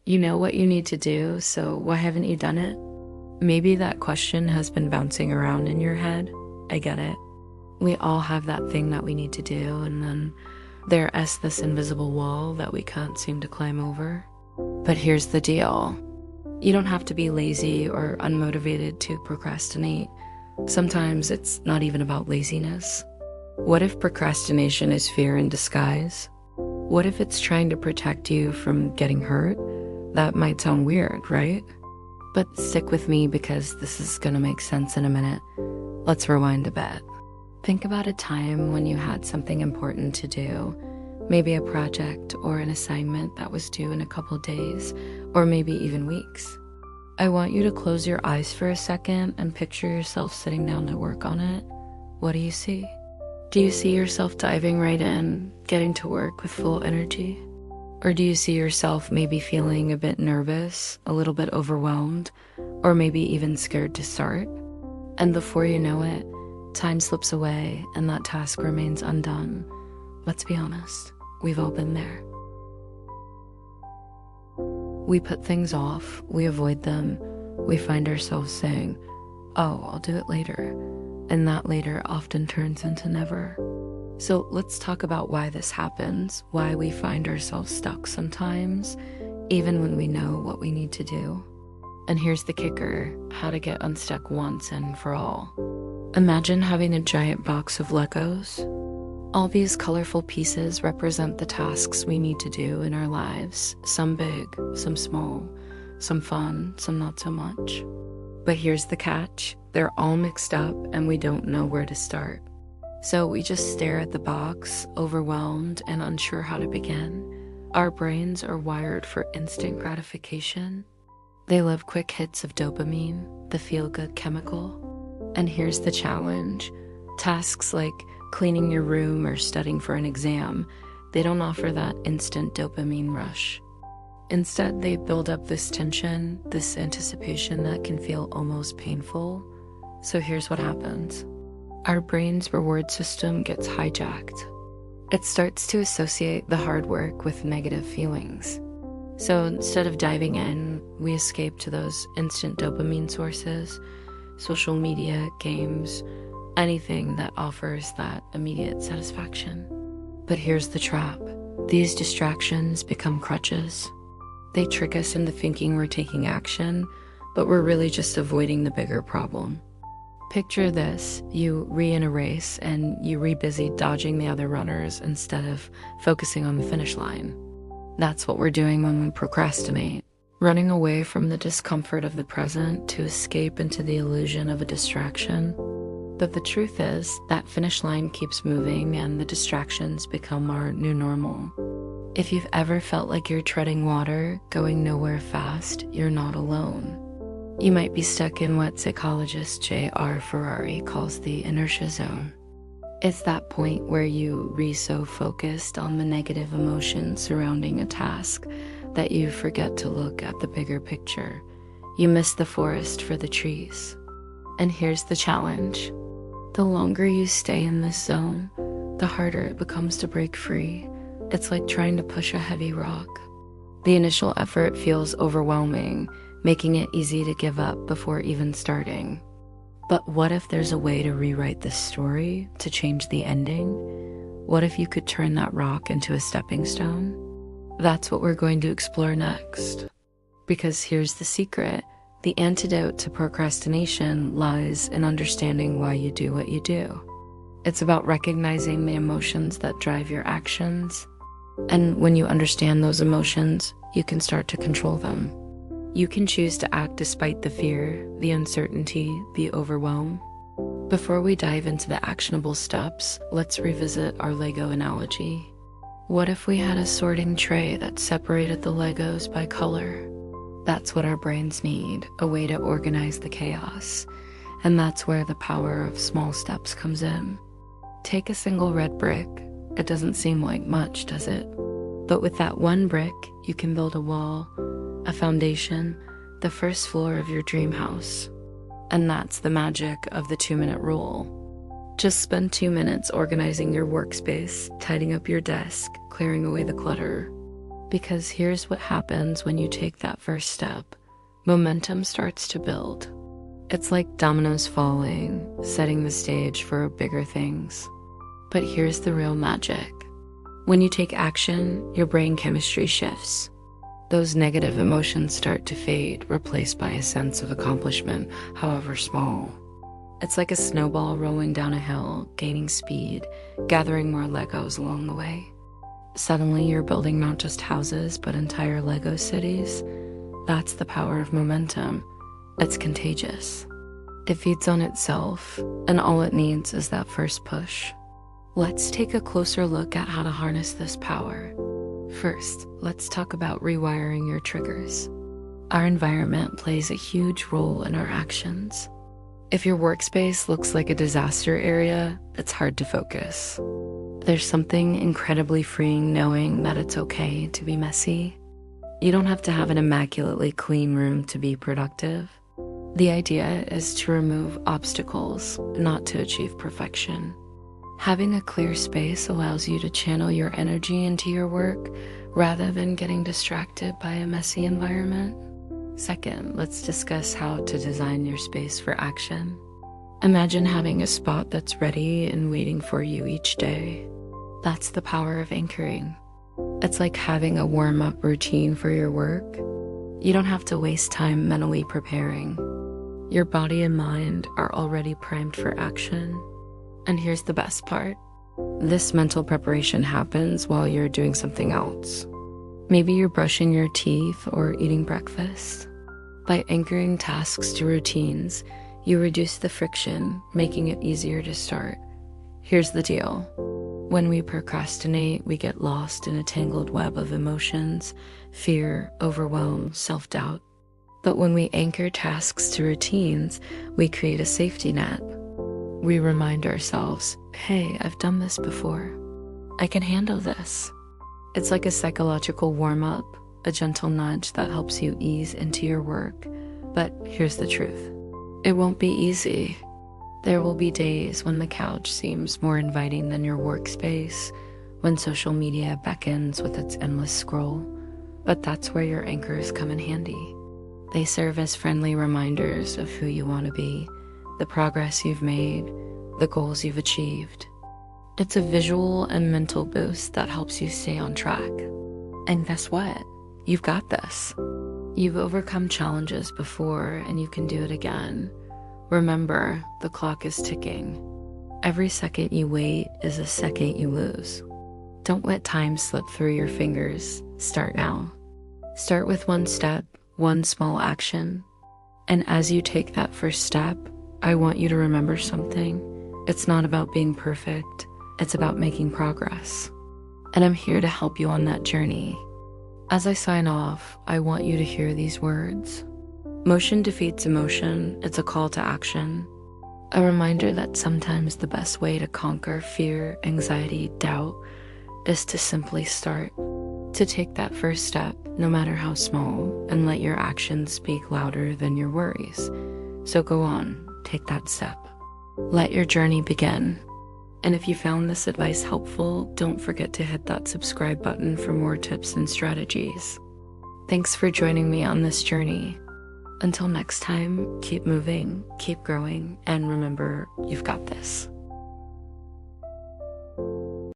You know what you need to do, so why haven't you done it? Maybe that question has been bouncing around in your head. I get it. We all have that thing that we need to do, and then there's this invisible wall that we can't seem to climb over. But here's the deal. You don't have to be lazy or unmotivated to procrastinate. Sometimes it's not even about laziness. What if procrastination is fear in disguise? What if it's trying to protect you from getting hurt? That might sound weird, right? But stick with me because this is gonna make sense in a minute. Let's rewind a bit. Think about a time when you had something important to do, maybe a project or an assignment that was due in a couple days, or maybe even weeks. I want you to close your eyes for a second and picture yourself sitting down to work on it. What do you see? Do you see yourself diving right in, getting to work with full energy? Or do you see yourself maybe feeling a bit nervous, a little bit overwhelmed, or maybe even scared to start? And before you know it, time slips away and that task remains undone. Let's be honest, we've all been there. We put things off, we avoid them, we find ourselves saying, "Oh, I'll do it later," and that later often turns into never. So let's talk about why this happens, why we find ourselves stuck sometimes, even when we know what we need to do. And here's the kicker, how to get unstuck once and for all. Imagine having a giant box of Legos. All these colorful pieces represent the tasks we need to do in our lives, some big, some small, some fun, some not so much. But here's the catch, they're all mixed up and we don't know where to start. So we just stare at the box, overwhelmed and unsure how to begin. Our brains are wired for instant gratification. They love quick hits of dopamine, the feel-good chemical. And here's the challenge. Tasks like cleaning your room or studying for an exam, they don't offer that instant dopamine rush. Instead, they build up this tension, this anticipation that can feel almost painful. So here's what happens. Our brain's reward system gets hijacked. It starts to associate the hard work with negative feelings. So instead of diving in, we escape to those instant dopamine sources, social media, games, anything that offers that immediate satisfaction. But here's the trap. These distractions become crutches. They trick us into thinking we're taking action, but we're really just avoiding the bigger problem. Picture this, you re-in a race and you re-busy dodging the other runners instead of focusing on the finish line. That's what we're doing when we procrastinate, running away from the discomfort of the present to escape into the illusion of a distraction. But the truth is, that finish line keeps moving and the distractions become our new normal. If you've ever felt like you're treading water, going nowhere fast, you're not alone. You might be stuck in what psychologist J.R. Ferrari calls the inertia zone. It's that point where you so focused on the negative emotions surrounding a task that you forget to look at the bigger picture. You miss the forest for the trees. And here's the challenge. The longer you stay in this zone, the harder it becomes to break free. It's like trying to push a heavy rock. The initial effort feels overwhelming, making it easy to give up before even starting. But what if there's a way to rewrite this story, to change the ending? What if you could turn that rock into a stepping stone? That's what we're going to explore next. Because here's the secret. The antidote to procrastination lies in understanding why you do what you do. It's about recognizing the emotions that drive your actions. And when you understand those emotions, you can start to control them. You can choose to act despite the fear, the uncertainty, the overwhelm. Before we dive into the actionable steps, let's revisit our Lego analogy. What if we had a sorting tray that separated the Legos by color? That's what our brains need, a way to organize the chaos. And that's where the power of small steps comes in. Take a single red brick. It doesn't seem like much, does it? But with that one brick, you can build a wall, a foundation, the first floor of your dream house. And that's the magic of the 2-minute rule. Just spend 2 minutes organizing your workspace, tidying up your desk, clearing away the clutter. Because here's what happens when you take that first step. Momentum starts to build. It's like dominoes falling, setting the stage for bigger things. But here's the real magic. When you take action, your brain chemistry shifts. Those negative emotions start to fade, replaced by a sense of accomplishment, however small. It's like a snowball rolling down a hill, gaining speed, gathering more Legos along the way. Suddenly, you're building not just houses, but entire Lego cities. That's the power of momentum. It's contagious. It feeds on itself, and all it needs is that first push. Let's take a closer look at how to harness this power. First, let's talk about rewiring your triggers. Our environment plays a huge role in our actions. If your workspace looks like a disaster area, it's hard to focus. There's something incredibly freeing knowing that it's okay to be messy. You don't have to have an immaculately clean room to be productive. The idea is to remove obstacles, not to achieve perfection. Having a clear space allows you to channel your energy into your work rather than getting distracted by a messy environment. Second, let's discuss how to design your space for action. Imagine having a spot that's ready and waiting for you each day. That's the power of anchoring. It's like having a warm-up routine for your work. You don't have to waste time mentally preparing. Your body and mind are already primed for action. And here's the best part. This mental preparation happens while you're doing something else. Maybe you're brushing your teeth or eating breakfast. By anchoring tasks to routines, you reduce the friction, making it easier to start. Here's the deal. When we procrastinate, we get lost in a tangled web of emotions, fear, overwhelm, self-doubt. But when we anchor tasks to routines, we create a safety net. We remind ourselves, hey, I've done this before. I can handle this. It's like a psychological warm-up, a gentle nudge that helps you ease into your work. But here's the truth. It won't be easy. There will be days when the couch seems more inviting than your workspace, when social media beckons with its endless scroll. But that's where your anchors come in handy. They serve as friendly reminders of who you want to be, the progress you've made, the goals you've achieved. It's a visual and mental boost that helps you stay on track. And guess what? You've got this. You've overcome challenges before and you can do it again. Remember, the clock is ticking. Every second you wait is a second you lose. Don't let time slip through your fingers. Start now. Start with one step, one small action. And as you take that first step, I want you to remember something. It's not about being perfect. It's about making progress. And I'm here to help you on that journey. As I sign off, I want you to hear these words. Motion defeats emotion. It's a call to action. A reminder that sometimes the best way to conquer fear, anxiety, doubt is to simply start. To take that first step, no matter how small, and let your actions speak louder than your worries. So go on. Take that step. Let your journey begin. And if you found this advice helpful, don't forget to hit that subscribe button for more tips and strategies. Thanks for joining me on this journey. Until next time, keep moving, keep growing, and remember, you've got this.